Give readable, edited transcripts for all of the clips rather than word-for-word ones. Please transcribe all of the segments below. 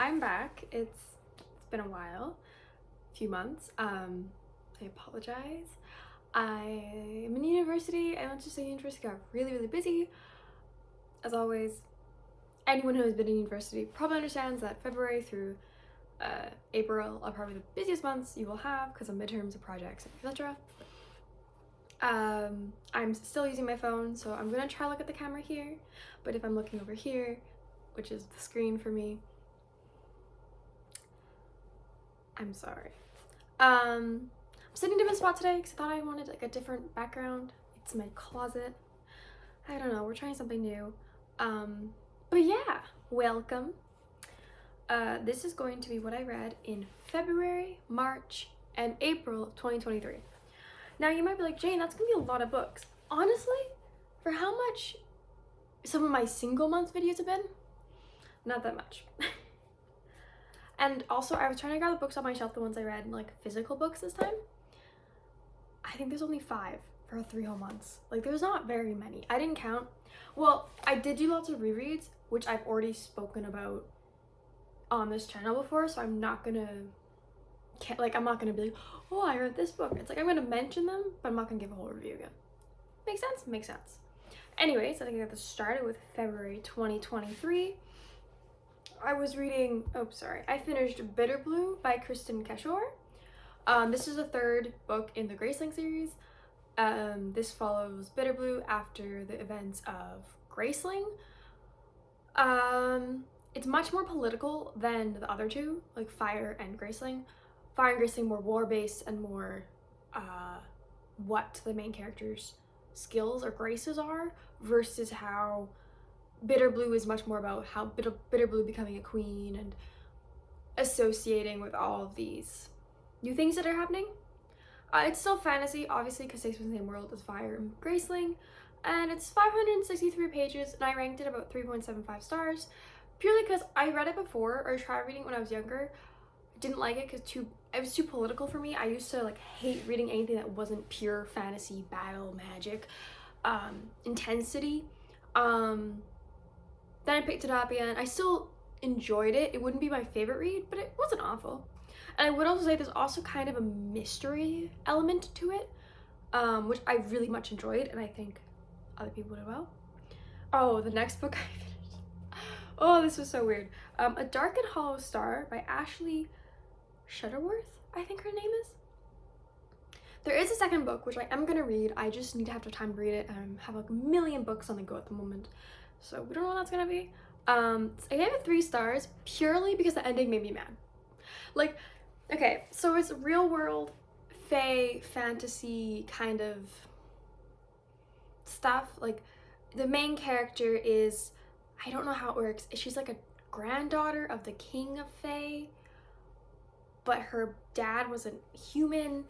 I'm back. It's been a while, a few months. I apologize. I'm in university. I went to state university, got really busy. As always, anyone who has been in university probably understands that February through April are probably the busiest months you will have because of midterms and projects, etc. I'm still using my phone, so I'm gonna try to look at the camera here, but if I'm looking over here, which is the screen for me, I'm sorry. I'm sitting in a different spot today because I thought I wanted like a different background. It's my closet. I don't know, we're trying something new. But yeah, welcome. This is going to be what I read in February, March, and April of 2023. Now you might be like, Jane, that's gonna be a lot of books. Honestly, for how much some of my single month videos have been, not that much. And also, I was trying to grab the books on my shelf, the ones I read, like physical books this time. I think there's only 5 for 3 whole months. Like, there's not very many. I didn't count. Well, I did do lots of rereads, which I've already spoken about on this channel before, so I'm not gonna, I'm not gonna be like, oh, I read this book. It's like, I'm gonna mention them, but I'm not gonna give a whole review again. Makes sense? Makes sense. Anyways, I think I got this started with February 2023. I was reading, I finished Bitter Blue by Kristin Cashore. This is the 3rd book in the Graceling series. This follows Bitter Blue after the events of Graceling. It's much more political than the other two, like Fire and Graceling. Fire and Graceling more war-based and more what the main character's skills or graces are, versus how Bitter Blue is much more about how Bitter Blue becoming a queen and associating with all of these new things that are happening. It's still fantasy, obviously, because it takes place in the same world as Fire and Graceling, and it's 563 pages, and I ranked it about 3.75 stars, purely because I read it before, or tried reading it when I was younger. I didn't like it because it was too political for me. I used to hate reading anything that wasn't pure fantasy, battle, magic, intensity. Then I picked it up and I still enjoyed it. It wouldn't be my favorite read, but it wasn't awful. And I would also say there's also kind of a mystery element to it, which I really much enjoyed, and I think other people would as well. Oh, the next book I finished. Oh, this was so weird. A Dark and Hollow Star by Ashley Shutterworth, I think her name is. There is a second book, which I am gonna read. I just need to have time to read it. I have like a million books on the go at the moment, so we don't know what that's gonna be. I gave it 3 stars purely because the ending made me mad. Like, okay, so it's real world, fae, fantasy kind of stuff. Like, the main character is, I don't know how it works. She's like a granddaughter of the king of fae, but her dad was a human,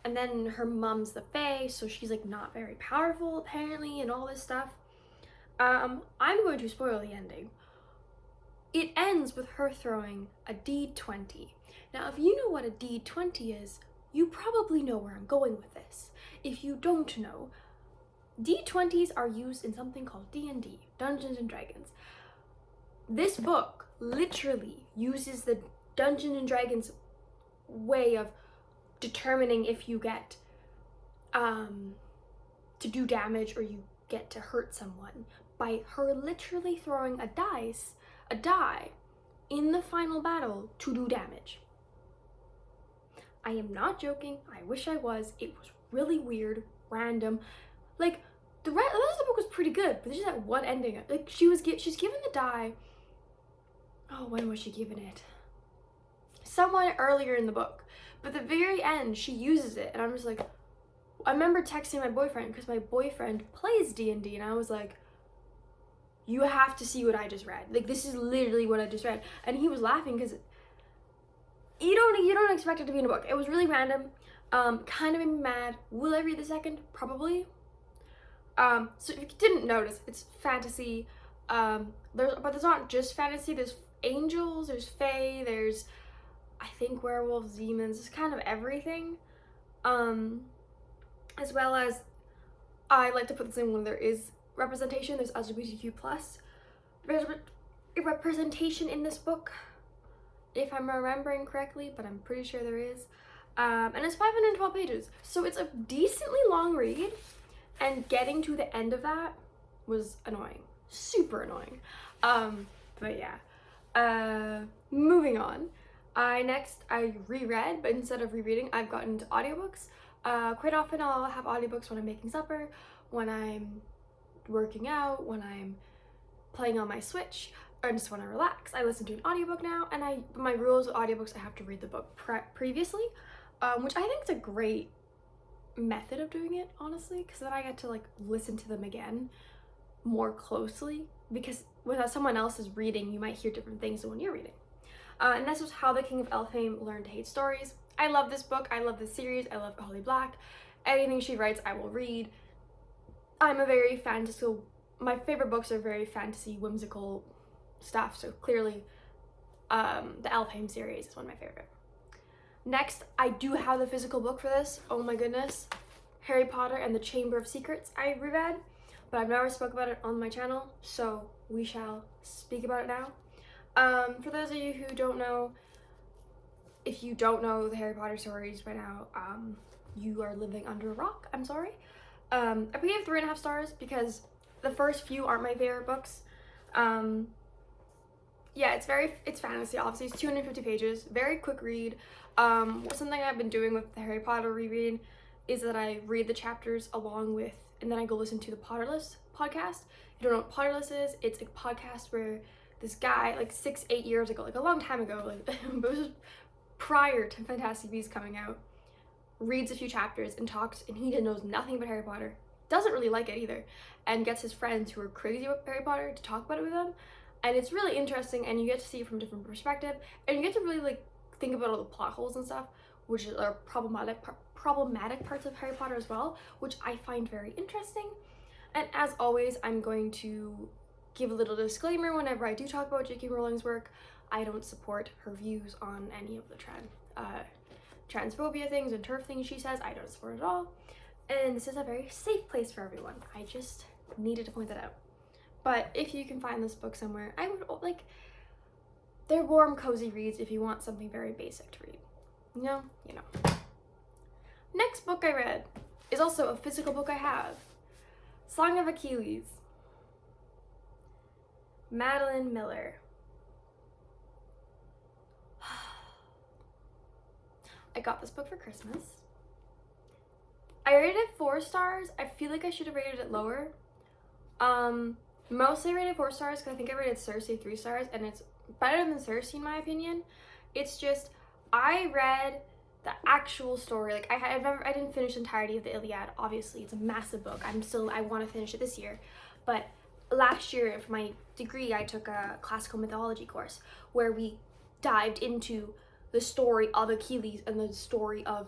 and then her mom's the fae, so she's like not very powerful apparently, and all this stuff. I'm going to spoil the ending. It ends with her throwing a D20. Now, if you know what a D20 is, you probably know where I'm going with this. If you don't know, D20s are used in something called D&D, Dungeons and Dragons. This book literally uses the Dungeons and Dragons way of determining if you get to do damage or you get to hurt someone by her literally throwing a die in the final battle to do damage. I am not joking. I wish I was. It was really weird, random. Like, the rest of the book was pretty good, but there's just that one ending. Like, she's given the die. Oh, when was she given it? Somewhat earlier in the book, but at the very end she uses it, and I'm just like, I remember texting my boyfriend because my boyfriend plays D&D, and I was like, you have to see what I just read. Like, this is literally what I just read, and he was laughing because you don't expect it to be in a book. It was really random, kind of made me mad. Will I read the second? Probably. So if you didn't notice, it's fantasy. But there's not just fantasy. There's angels, there's fae, there's, I think, werewolves, demons, it's kind of everything. As well as, I like to put this in when there is representation. There's LGBTQ plus representation in this book. if I'm remembering correctly, but I'm pretty sure there is. And it's 512 pages, so it's a decently long read, and getting to the end of that was annoying, super annoying. But yeah, moving on. I reread, but instead of rereading, I've gotten into audiobooks. Quite often I'll have audiobooks when I'm making supper, when I'm working out, when I'm playing on my Switch, or just when I relax. I listen to an audiobook now, and my rules with audiobooks, I have to read the book previously, which I think is a great method of doing it, honestly, because then I get to like listen to them again more closely, because without someone else is reading, you might hear different things than when you're reading. And this was How the King of Elfhame Learned to Hate Stories. I love this book, I love this series, I love Holly Black. Anything she writes, I will read. I'm a very fantastical, my favorite books are very fantasy, whimsical stuff, so clearly the Elfhame series is one of my favorite. Next, I do have the physical book for this. Oh my goodness. Harry Potter and the Chamber of Secrets I reread, but I've never spoke about it on my channel, so we shall speak about it now. For those of you who don't know, if you don't know the Harry Potter stories by now, you are living under a rock. I'm sorry. I gave 3.5 stars because the first few aren't my favorite books. Yeah, it's fantasy, obviously. It's 250 pages, very quick read. Something I've been doing with the Harry Potter reread is that I read the chapters along with, and then I go listen to the Potterless podcast. If you don't know what Potterless is, it's a podcast where this guy, like 6-8 years ago, like a long time ago, like but it was prior to Fantastic Beasts coming out, reads a few chapters and talks, and he knows nothing about Harry Potter, doesn't really like it either, and gets his friends who are crazy about Harry Potter to talk about it with him. And it's really interesting, and you get to see it from a different perspective, and you get to really like think about all the plot holes and stuff, which are problematic parts of Harry Potter as well, which I find very interesting. And as always, I'm going to give a little disclaimer whenever I do talk about J.K. Rowling's work. I don't support her views on any of the transphobia things and TERF things she says. I don't support it at all. And this is a very safe place for everyone. I just needed to point that out. But if you can find this book somewhere, I would like, they're warm, cozy reads if you want something very basic to read. You know? Next book I read is also a physical book I have. Song of Achilles. Madeline Miller. I got this book for Christmas. I rated it 4 stars. I feel like I should have rated it lower. Mostly rated 4 stars because I think I rated Circe 3 stars, and it's better than Circe in my opinion. It's just, I read the actual story. Like I didn't finish the entirety of the Iliad. Obviously, it's a massive book. I want to finish it this year. But last year for my degree, I took a classical mythology course where we dived into the story of Achilles and the story of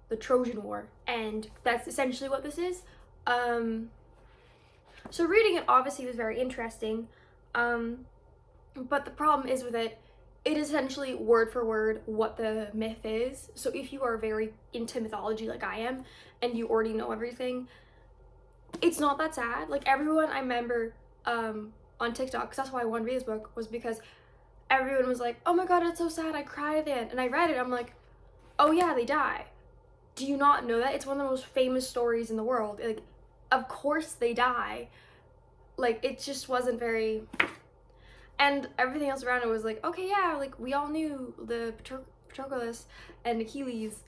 the Trojan War, and that's essentially what this is. So reading it obviously was very interesting, but the problem is with it, it is essentially word for word what the myth is. So if you are very into mythology like I am, and you already know everything, it's not that sad. Like everyone I remember on TikTok, because that's why I wanted to read this book, was because everyone was like, oh my god, it's so sad, I cried at the end. And I read it, I'm like, oh yeah, they die. Do you not know that? It's one of the most famous stories in the world. Like, of course they die. Like, it just wasn't very... And everything else around it was like, okay, yeah, like, we all knew the Patroclus and Achilles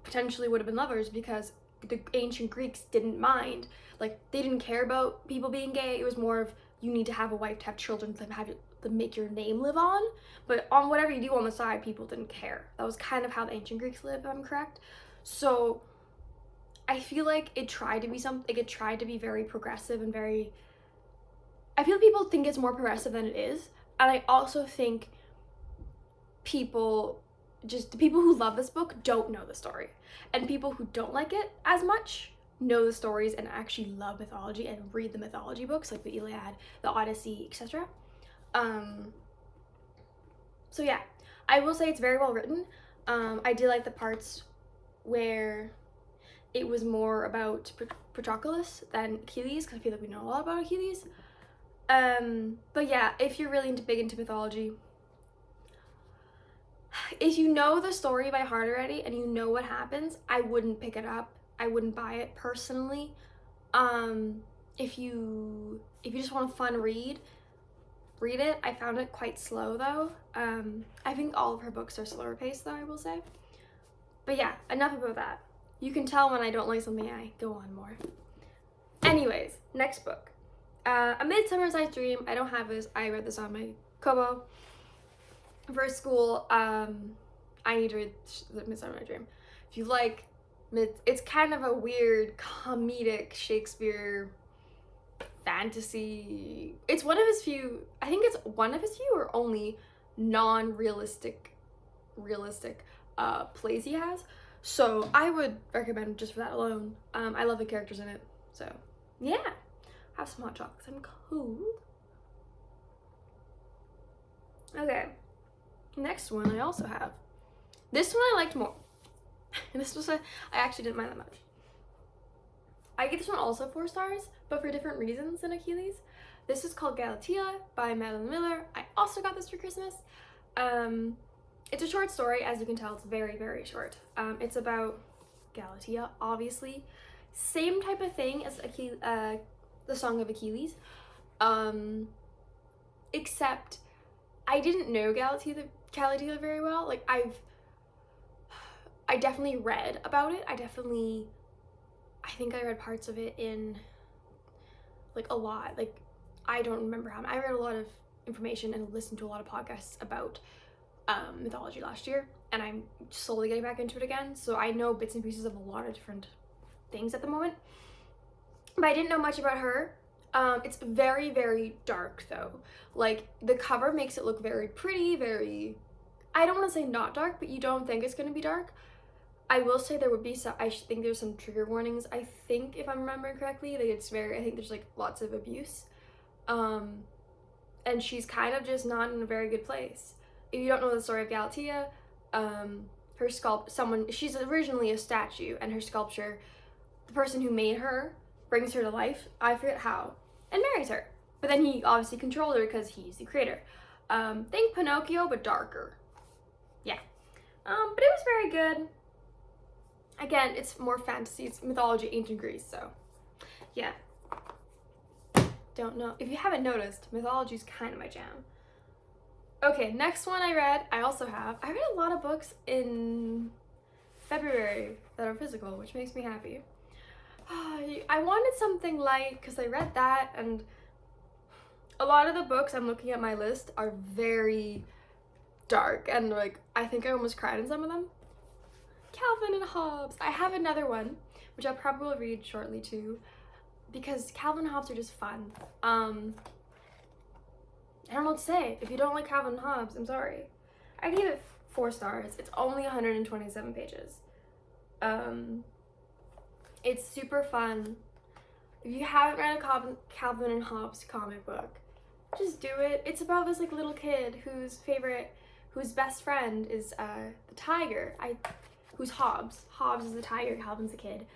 potentially would have been lovers because the ancient Greeks didn't mind. Like, they didn't care about people being gay. It was more of, you need to have a wife to have children to make your name live on. But on whatever you do on the side, people didn't care. That was kind of how the ancient Greeks lived, if I'm correct. So I feel like it tried to be it tried to be very progressive and very... I feel people think it's more progressive than it is. And I also think the people who love this book don't know the story. And people who don't like it as much know the stories and actually love mythology and read the mythology books like the Iliad, the Odyssey, etc. So yeah, I will say it's very well written. I did like the parts where it was more about Patroclus than Achilles, because I feel like we know a lot about Achilles. But yeah, if you're really big into mythology, if you know the story by heart already and you know what happens, I wouldn't pick it up. I wouldn't buy it personally. If you just want a fun read it. I found it quite slow though. I think all of her books are slower paced though, I will say. But yeah, enough about that. You can tell when I don't like something, I go on more. Anyways, next book. A Midsummer Night's Dream. I don't have this. I read this on my Kobo. For school, I need to read The Midsummer Night's Dream. If you like, it's kind of a weird comedic Shakespeare fantasy. It's one of his few, I think it's one of his few or only non-realistic plays he has. So I would recommend just for that alone. I love the characters in it. So yeah, have some hot chocolate 'cause I'm cold. Okay, next one I also have. This one I liked more. This was I actually didn't mind that much. I give this one also 4 stars, but for different reasons than Achilles. This is called Galatea by Madeline Miller. I also got this for Christmas. It's a short story, as you can tell. It's very, very short. It's about Galatea, obviously. Same type of thing as the Song of Achilles, except I didn't know Galatea very well. Like I definitely read about it. I think I read parts of it in like a lot. Like I don't remember how. I read a lot of information and listened to a lot of podcasts about mythology last year, and I'm slowly getting back into it again. So I know bits and pieces of a lot of different things at the moment, but I didn't know much about her. It's very, very dark though. Like the cover makes it look very pretty, very, I don't want to say not dark, but you don't think it's going to be dark. I will say there would be some, I think there's some trigger warnings. I think if I'm remembering correctly, I think there's like lots of abuse. And she's kind of just not in a very good place. If you don't know the story of Galatea, she's originally a statue, and her sculpture, the person who made her brings her to life, I forget how, and marries her. But then he obviously controlled her because he's the creator. Think Pinocchio, but darker. Yeah. But it was very good. Again, it's more fantasy, it's mythology, ancient Greece, so yeah. Don't know. If you haven't noticed, mythology is kind of my jam. Okay, next one I read, I read a lot of books in February that are physical, which makes me happy. I wanted something light because I read that, and a lot of the books I'm looking at my list are very dark, and like I think I almost cried in some of them. Calvin and Hobbes. I have another one, which I'll probably read shortly too, because Calvin and Hobbes are just fun. I don't know what to say. If you don't like Calvin and Hobbes, I'm sorry. I gave it 4 stars. It's only 127 pages. It's super fun. If you haven't read a Calvin and Hobbes comic book, just do it. It's about this like little kid whose best friend is the tiger. Who's Hobbes. Hobbes is the tiger, Calvin's the kid.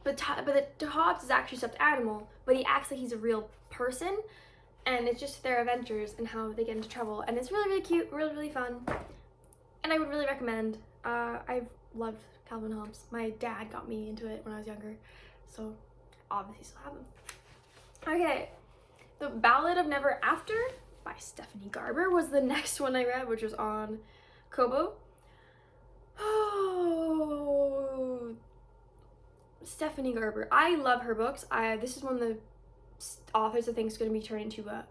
But Hobbes is actually a stuffed animal, but he acts like he's a real person, and it's just their adventures and how they get into trouble, and it's really, really cute, really, really fun, and I would really recommend. I've loved Calvin Hobbes. My dad got me into it when I was younger, so obviously still have them. Okay, The Ballad of Never After by Stephanie Garber was the next one I read, which was on Kobo. Oh, Stephanie Garber. I love her books. This is one of the authors I think is going to be turned into a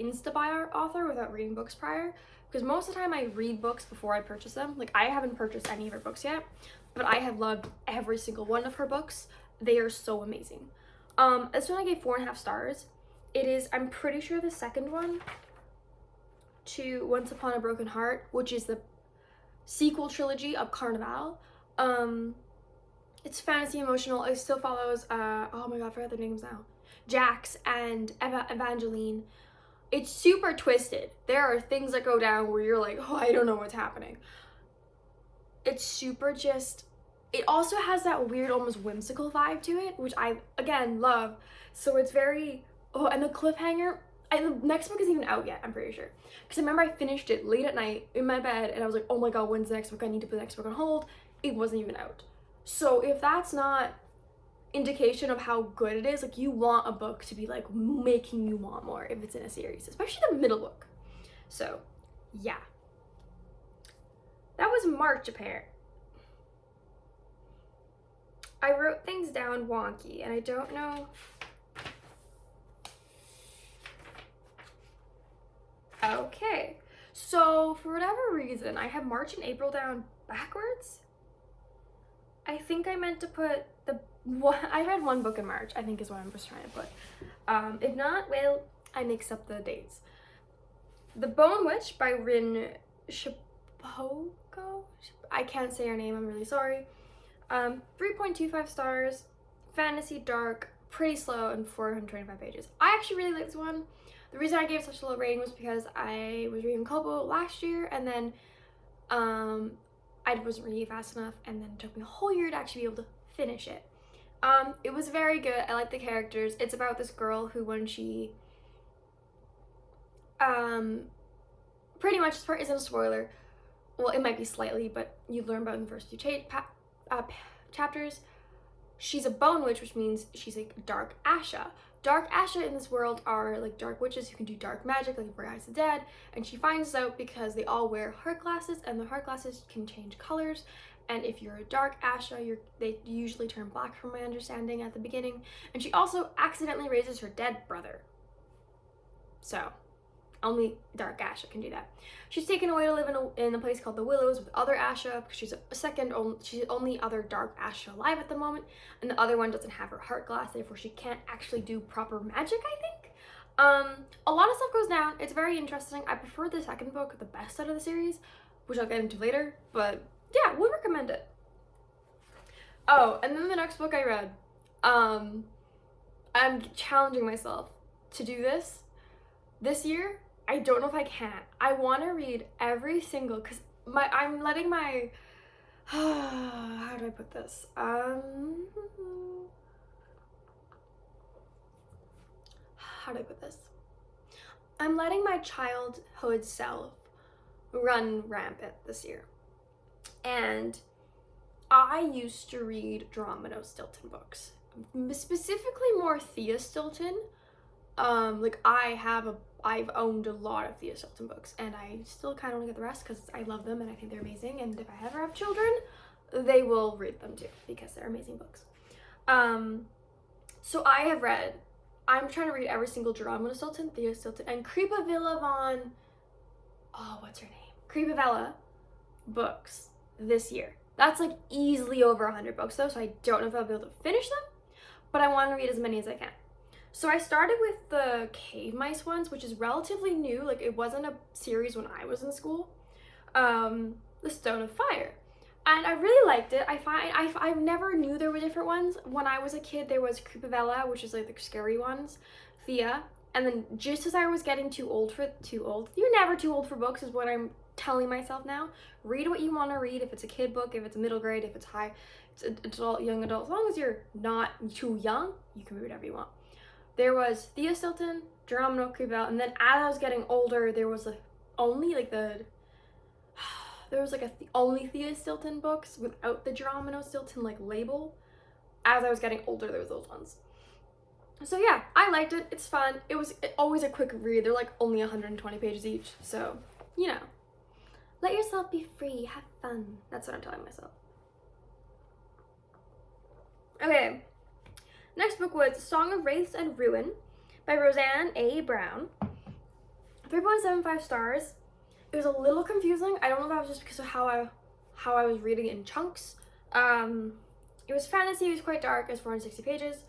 Insta-buy author without reading books prior, because most of the time I read books before I purchase them. Like I haven't purchased any of her books yet, but I have loved every single one of her books. They are so amazing. This one I gave 4.5 stars. It is, I'm pretty sure, the second one to Once Upon a Broken Heart, which is the sequel trilogy of Carnival. It's fantasy emotional. It still follows oh my god, I forgot their names now. Jax and Evangeline. It's super twisted. There are things that go down where you're like, oh, I don't know what's happening. It's super just, it also has that weird, almost whimsical vibe to it, which I, again, love. So it's very, oh, and the cliffhanger, the next book isn't even out yet, I'm pretty sure. Because I remember I finished it late at night in my bed and I was like, oh my god, when's the next book? I need to put the next book on hold. It wasn't even out. So if that's not indication of how good it is, like, you want a book to be like making you want more if it's in a series, especially the middle book. So yeah, that was March apparent. I wrote things down wonky and I don't know. Okay, so for whatever reason I have March and April down backwards. I think I meant to put the one, I read one book in March, I think is what I'm just trying to put. If not, well, I mix up the dates. The Bone Witch by Rin Shipoko? I can't say her name, I'm really sorry. 3.25 stars, fantasy, dark, pretty slow, and 425 pages. I actually really like this one. The reason I gave it such a low rating was because I was reading Kobo last year, and then I wasn't reading it fast enough, and then it took me a whole year to actually be able to finish it. It was very good. I like the characters. It's about this girl who, when she pretty much, this part isn't a spoiler. Well, it might be slightly, but you learn about it in the first few chapters. She's a bone witch, which means she's like dark Asha. Dark Asha in this world are like dark witches who can do dark magic, like Bright Eyes of the Dead, and she finds out because they all wear heart glasses, and the heart glasses can change colors, and if you're a dark Asha, they usually turn black from my understanding at the beginning, and she also accidentally raises her dead brother. So, only dark Asha can do that. She's taken away to live in a place called the Willows with other Asha, because she's she's the only other dark Asha alive at the moment, and the other one doesn't have her heart glass, therefore she can't actually do proper magic, I think. A lot of stuff goes down. It's very interesting. I prefer the second book, the best out of the series, which I'll get into later, but yeah, would recommend it. Oh, and then the next book I read, I'm challenging myself to do this year. I don't know if I can. I want to read every single, because I'm letting my, how do I put this? How do I put this? I'm letting my childhood self run rampant this year. And I used to read Dromino Stilton books, specifically more Thea Stilton. Like I've owned a lot of Thea Stilton books, and I still kind of want to get the rest because I love them and I think they're amazing, and if I ever have children, they will read them too because they're amazing books. So I'm trying to read every single Dromino Stilton, Thea Stilton, and Creepavilla von, what's her name? Creepavella books this year. That's like easily over 100 books though, so I don't know if I'll be able to finish them, but I want to read as many as I can. So I started with the Cave Mice ones, which is relatively new. Like, it wasn't a series when I was in school. The Stone of Fire. And I really liked it. I never knew there were different ones. When I was a kid, there was Creepavella, which is like the scary ones, Thea. And then just as I was getting too old, you're never too old for books is what I'm telling myself now. Read what you want to read. If it's a kid book, if it's a middle grade, if it's high, it's adult, young adult. As long as you're not too young, you can read whatever you want. There was Thea Stilton, Dromino, Creepavella, and then as I was getting older, there was only Thea Stilton books without the Dromino Stilton like label. As I was getting older, there was those ones. So yeah, I liked it. It's fun. It was always a quick read. They're like only 120 pages each, so you know, let yourself be free, have fun. That's what I'm telling myself. Okay. Next book was Song of Wraiths and Ruin by Roseanne A. Brown. 3.75 stars. It was a little confusing. I don't know if that was just because of how I was reading it in chunks. It was fantasy. It was quite dark. It was 460 pages.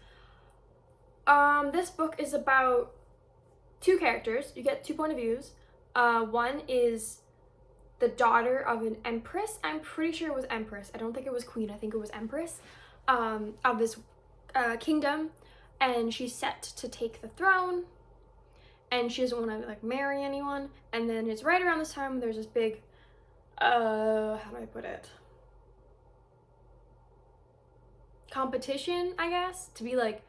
This book is about two characters. You get 2 point of views. One is the daughter of an empress. I'm pretty sure it was empress. I don't think it was queen. I think it was empress. Of this kingdom, and she's set to take the throne, and she doesn't want to like marry anyone. And then it's right around this time there's this big how do I put it, competition, I guess, to be like,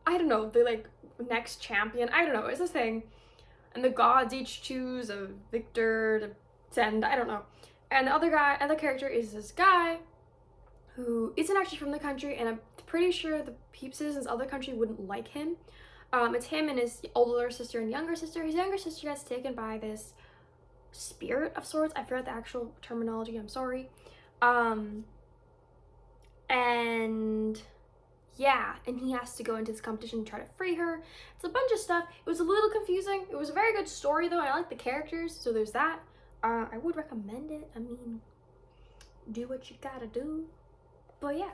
I don't know, they like next champion. I don't know, it's a thing. And the gods each choose a victor to send, I don't know. And the other character is this guy who isn't actually from the country, and I'm pretty sure the citizens of the country wouldn't like him. It's him and his older sister and younger sister. His younger sister gets taken by this spirit of sorts. I forgot the actual terminology, I'm sorry. And yeah, and he has to go into this competition to try to free her. It's a bunch of stuff. It was a little confusing. It was a very good story though. I like the characters, so there's that. I would recommend it. I mean, do what you gotta do. But yeah.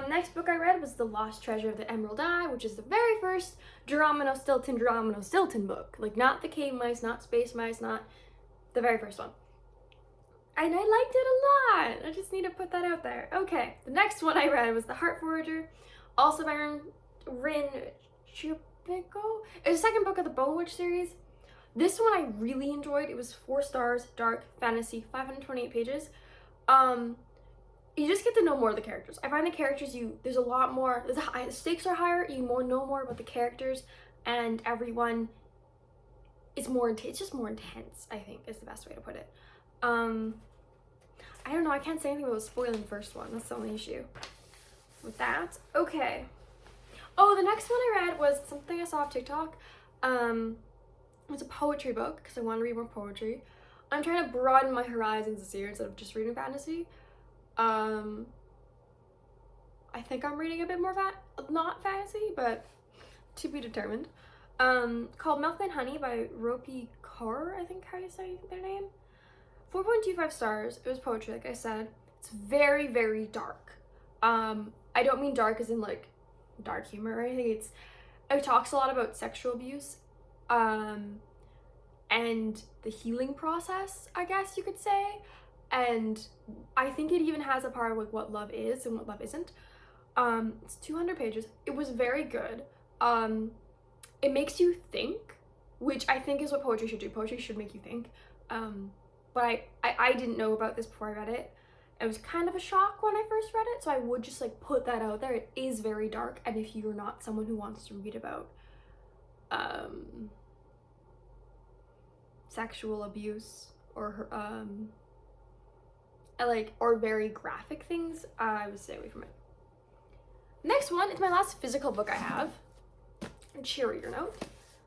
Next book I read was The Lost Treasure of the Emerald Eye, which is the very first Geronimo Stilton book. Like, not the Cave Mice, not Space Mice, not the very first one. And I liked it a lot. I just need to put that out there. Okay, the next one I read was The Heart Forager, also by Rin Chupeco. It's the second book of the Bone Witch series. This one I really enjoyed. It was 4 stars, dark, fantasy, 528 pages. You just get to know more of the characters. I find the characters, there's a lot more, the stakes are higher, you know more about the characters, and everyone is it's just more intense, I think, is the best way to put it. I don't know, I can't say anything about spoiling the first one. That's the only issue with that. Okay. Oh, the next one I read was something I saw off TikTok. It was a poetry book, because I want to read more poetry. I'm trying to broaden my horizons this year instead of just reading fantasy. I think I'm reading a bit more not fantasy, but to be determined. Called Milk and Honey by Ropi Kaur, I think how you say their name. 4.25 stars. It was poetry, like I said. It's very, very dark. I don't mean dark as in like dark humor or anything. It talks a lot about sexual abuse, and the healing process, I guess you could say. And I think it even has a part with what love is and what love isn't. It's 200 pages. It was very good. It makes you think, which I think is what poetry should do. Poetry should make you think. But I didn't know about this before I read it. It was kind of a shock when I first read it, so I would just like put that out there. It is very dark, and if you're not someone who wants to read about sexual abuse or or very graphic things, I would stay away from it. Next one is my last physical book I have. A cheerier note.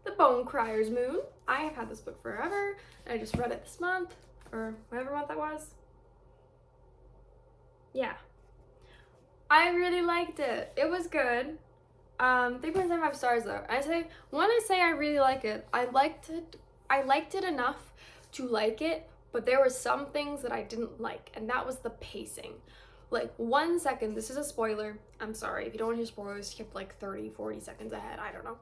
The Bone Crier's Moon. I have had this book forever, and I just read it this month, or whatever month that was. Yeah. I really liked it. It was good. 3.75 stars though. When I say I really like it, I liked it enough to like it, but there were some things that I didn't like, and that was the pacing. Like 1 second, this is a spoiler, I'm sorry, if you don't want to hear spoilers, skip like 30-40 seconds ahead, I don't know.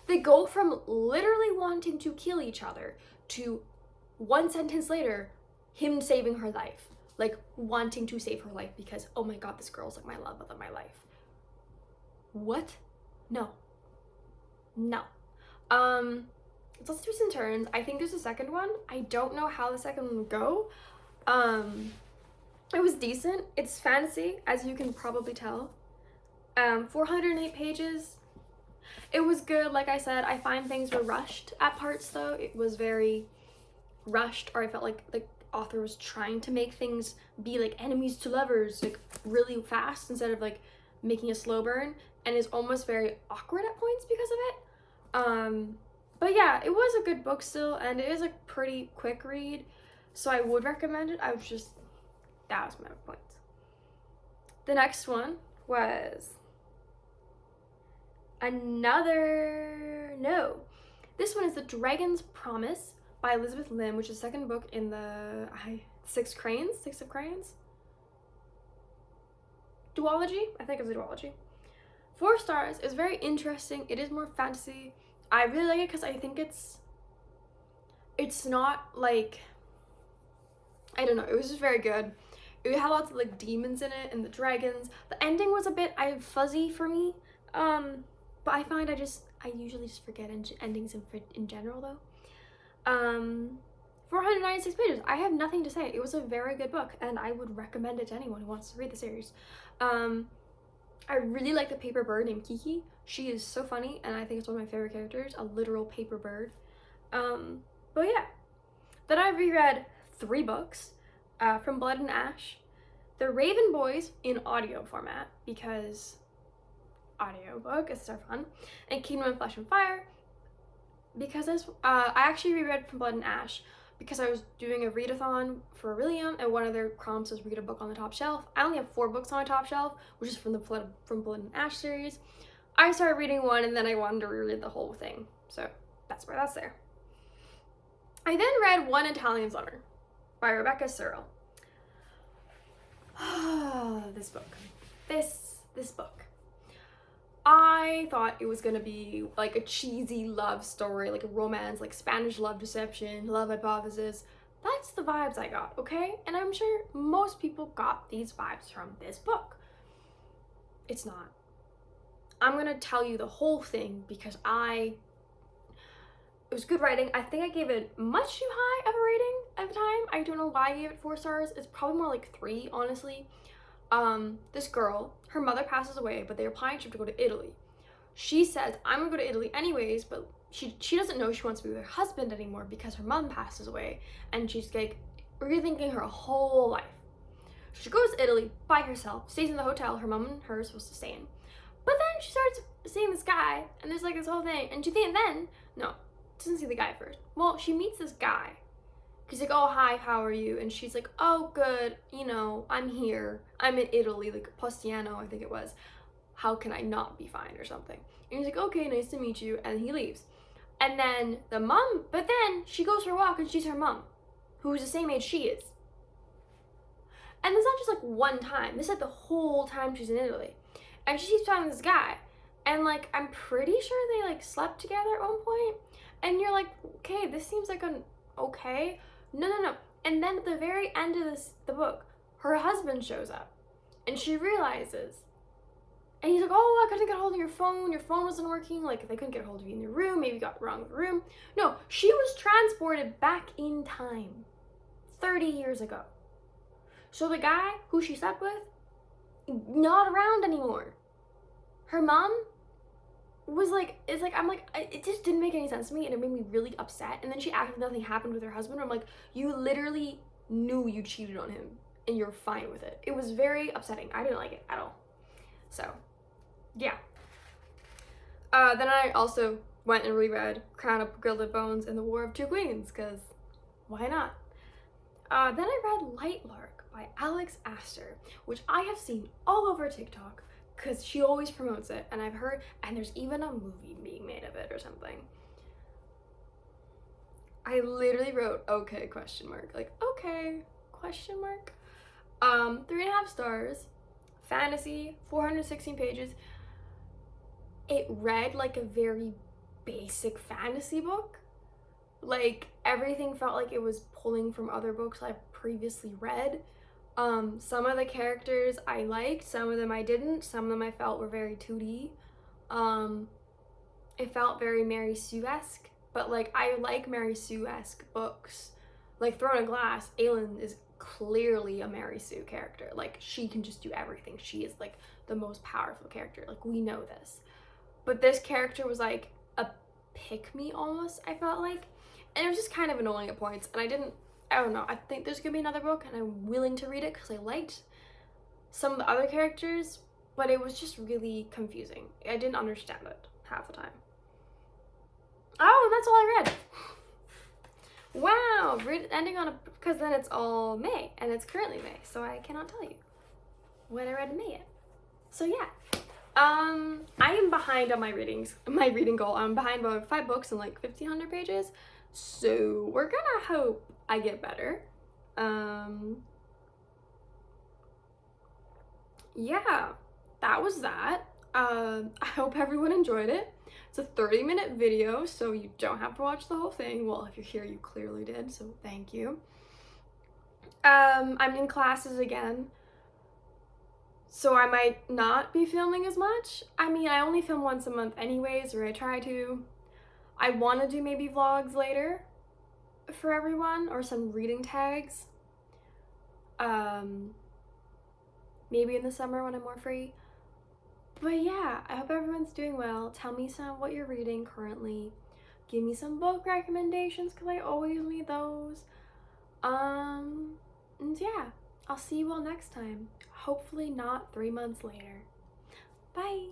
They go from literally wanting to kill each other to 1 sentence later, him saving her life. Like wanting to save her life because, oh my god, this girl's like my love of my life. What? No. It's lots of twists and turns. I think there's a second one. I don't know how the second one would go. It was decent. It's fantasy, as you can probably tell. 408 pages. It was good, like I said. I find things were rushed at parts though. It was very rushed, or I felt like the author was trying to make things be like enemies to lovers, like really fast instead of like making a slow burn, and is almost very awkward at points because of it. But yeah, it was a good book still, and it is a pretty quick read, so I would recommend it. That was my points. The next one was this one is The Dragon's Promise by Elizabeth Lim, which is the second book in the Six of Crayons duology. I think it's a duology. 4 stars. It's very interesting. It is more fantasy. I really like it because I think it's not like, I don't know, it was just very good. It had lots of like demons in it and the dragons. The ending was a bit fuzzy for me, but I find I usually just forget endings in general though. 496 pages. I have nothing to say. It was a very good book, and I would recommend it to anyone who wants to read the series. I really like the paper bird named Kiki. She is so funny, and I think it's one of my favorite characters, a literal paper bird. But yeah. Then I reread 3 books from Blood and Ash. The Raven Boys in audio format, because audiobook is so fun, and Kingdom of Flesh and Fire, because I actually reread from Blood and Ash because I was doing a readathon for William, and one of their prompts was read a book on the top shelf. I only have 4 books on my top shelf, which is from the Blood and Ash series. I started reading one, and then I wanted to reread the whole thing, so that's why that's there. I then read One Italian Summer by Rebecca Searle. This book. I thought it was gonna be like a cheesy love story, like a romance, like Spanish love deception, love hypothesis. That's the vibes I got, okay? And I'm sure most people got these vibes from this book. It's not. I'm gonna tell you the whole thing because it was good writing. I think I gave it much too high of a rating at the time. I don't know why I gave it 4 stars. It's probably more like 3, honestly. This girl, her mother passes away, but they're planning a trip to go to Italy. She says, I'm gonna go to Italy anyways, but she doesn't know she wants to be with her husband anymore because her mom passes away, and she's like rethinking her whole life. She goes to Italy by herself, stays in the hotel her mom and her are supposed to stay in. But then she starts seeing this guy, and there's like this whole thing, and doesn't see the guy first. Well, she meets this guy. He's like, oh, hi, how are you? And she's like, oh, good, I'm here. I'm in Italy, like Postiano, I think it was. How can I not be fine or something? And he's like, okay, nice to meet you. And he leaves. And then but then she goes for a walk and she's her mom, who's the same age she is. And it's not just like one time. This is like the whole time she's in Italy. And she keeps talking to this guy. And like, I'm pretty sure they like slept together at one point. And you're like, okay, this seems like okay. No. And then at the very end of the book, her husband shows up. And she realizes. And he's like, oh, I couldn't get a hold of your phone. Your phone wasn't working. Like, they couldn't get a hold of you in your room. Maybe you got wrong with the room. No, she was transported back in time 30 years ago. So the guy who she slept with, not around anymore. Her mom was like, it just didn't make any sense to me, and it made me really upset. And then she acted like nothing happened with her husband. I'm like, you literally knew you cheated on him, and you're fine with it. It was very upsetting. I didn't like it at all. So, yeah. Then I also went and reread Crown of Gilded Bones and The War of Two Queens, because why not? Then I read Light Lark by Alex Astor, which I have seen all over TikTok, because she always promotes it, and I've heard, and there's even a movie being made of it or something. I literally wrote, okay, question mark. Like, okay, question mark. 3.5 stars. Fantasy, 416 pages. It read like a very basic fantasy book. Like, everything felt like it was pulling from other books I've previously read. Some of the characters I liked, some of them I didn't, some of them I felt were very 2D. It felt very Mary Sue-esque, but like, I like Mary Sue-esque books. Like Throne of Glass, Aelin is clearly a Mary Sue character. Like, she can just do everything. She is like the most powerful character. Like, we know this. But this character was like a pick-me almost, I felt like. And it was just kind of annoying at points, and I don't know, I think there's gonna be another book, and I'm willing to read it because I liked some of the other characters, but it was just really confusing. I didn't understand it half the time. Oh, and that's all I read. Wow, ending on because then it's all May, and it's currently May, so I cannot tell you what I read in May yet. So yeah, I am behind on my reading goal. I'm behind about 5 books and like 1,500 pages. So we're gonna hope I get better. Yeah, that was that. I hope everyone enjoyed it. It's a 30-minute video, so you don't have to watch the whole thing. Well, if you're here, you clearly did, so thank you. I'm in classes again, so I might not be filming as much. I mean, I only film once a month anyways, or I try to. I want to do maybe vlogs later for everyone, or some reading tags. Maybe in the summer when I'm more free. But yeah, I hope everyone's doing well. Tell me some what you're reading currently. Give me some book recommendations because I always need those. And yeah, I'll see you all next time. Hopefully not 3 months later. Bye.